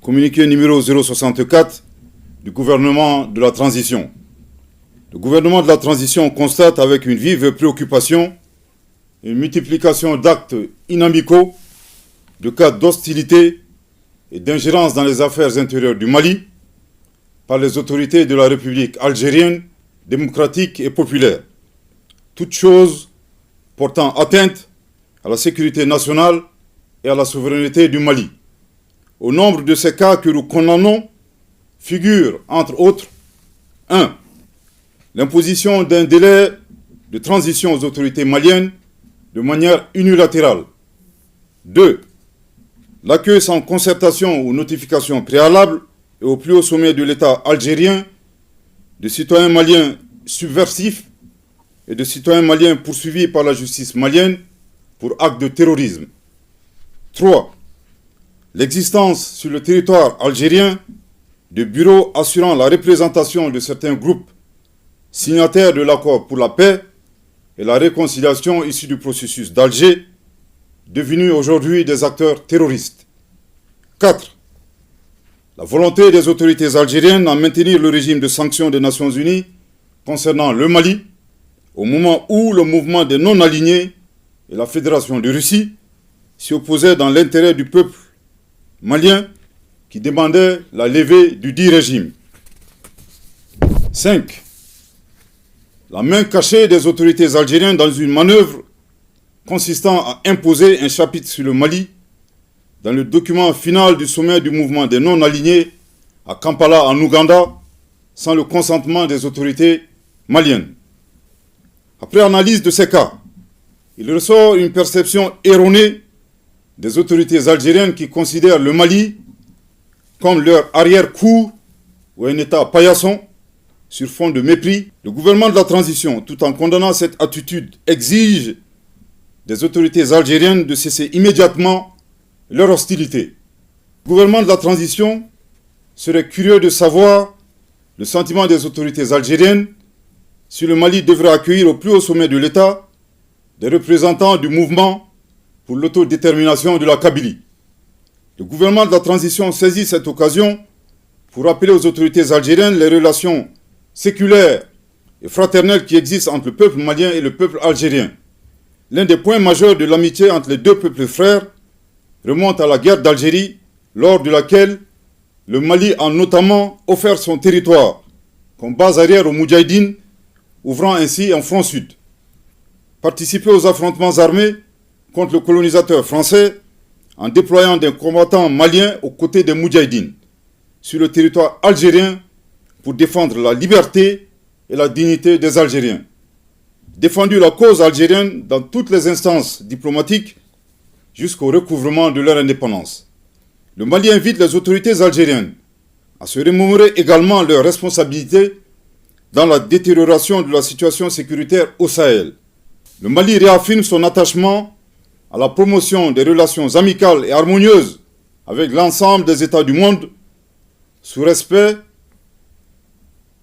Communiqué numéro 064 du gouvernement de la transition. Le gouvernement de la transition constate avec une vive préoccupation une multiplication d'actes inamicaux, de cas d'hostilité et d'ingérence dans les affaires intérieures du Mali par les autorités de la République algérienne, démocratique et populaire. Toutes choses portant atteinte à la sécurité nationale et à la souveraineté du Mali. Au nombre de ces cas que nous condamnons figure, entre autres, 1. L'imposition d'un délai de transition aux autorités maliennes de manière unilatérale. 2. L'accueil sans concertation ou notification préalable et au plus haut sommet de l'État algérien de citoyens maliens subversifs et de citoyens maliens poursuivis par la justice malienne pour actes de terrorisme. 3. L'existence sur le territoire algérien de bureaux assurant la représentation de certains groupes signataires de l'accord pour la paix et la réconciliation issus du processus d'Alger, devenus aujourd'hui des acteurs terroristes. 4. La volonté des autorités algériennes à maintenir le régime de sanctions des Nations Unies concernant le Mali, au moment où le mouvement des non-alignés et la Fédération de Russie s'y opposaient dans l'intérêt du peuple malien qui demandait la levée du dit régime. 5. La main cachée des autorités algériennes dans une manœuvre consistant à imposer un chapitre sur le Mali dans le document final du sommet du mouvement des non-alignés à Kampala en Ouganda sans le consentement des autorités maliennes. Après analyse de ces cas, il ressort une perception erronée des autorités algériennes qui considèrent le Mali comme leur arrière-cour ou un État paillasson sur fond de mépris. Le gouvernement de la transition, tout en condamnant cette attitude, exige des autorités algériennes de cesser immédiatement leur hostilité. Le gouvernement de la transition serait curieux de savoir le sentiment des autorités algériennes si le Mali devrait accueillir au plus haut sommet de l'État des représentants du mouvement pour l'autodétermination de la Kabylie. Le gouvernement de la transition saisit cette occasion pour rappeler aux autorités algériennes les relations séculaires et fraternelles qui existent entre le peuple malien et le peuple algérien. L'un des points majeurs de l'amitié entre les deux peuples frères remonte à la guerre d'Algérie, lors de laquelle le Mali a notamment offert son territoire comme base arrière aux Moudjahidines, ouvrant ainsi un front sud. Participer aux affrontements armés contre le colonisateur français en déployant des combattants maliens aux côtés des Moudjahidines sur le territoire algérien pour défendre la liberté et la dignité des Algériens. Défendu la cause algérienne dans toutes les instances diplomatiques jusqu'au recouvrement de leur indépendance. Le Mali invite les autorités algériennes à se remémorer également leurs responsabilités dans la détérioration de la situation sécuritaire au Sahel. Le Mali réaffirme son attachement à la promotion des relations amicales et harmonieuses avec l'ensemble des États du monde, sous respect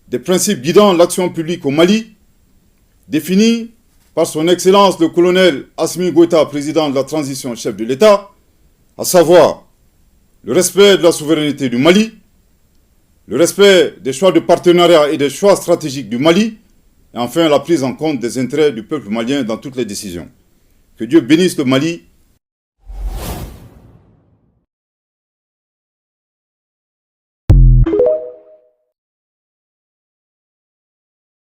des principes guidant l'action publique au Mali, définis par son Excellence le colonel Assimi Goïta, président de la transition, chef de l'État, à savoir le respect de la souveraineté du Mali, le respect des choix de partenariat et des choix stratégiques du Mali, et enfin la prise en compte des intérêts du peuple malien dans toutes les décisions. Que Dieu bénisse le Mali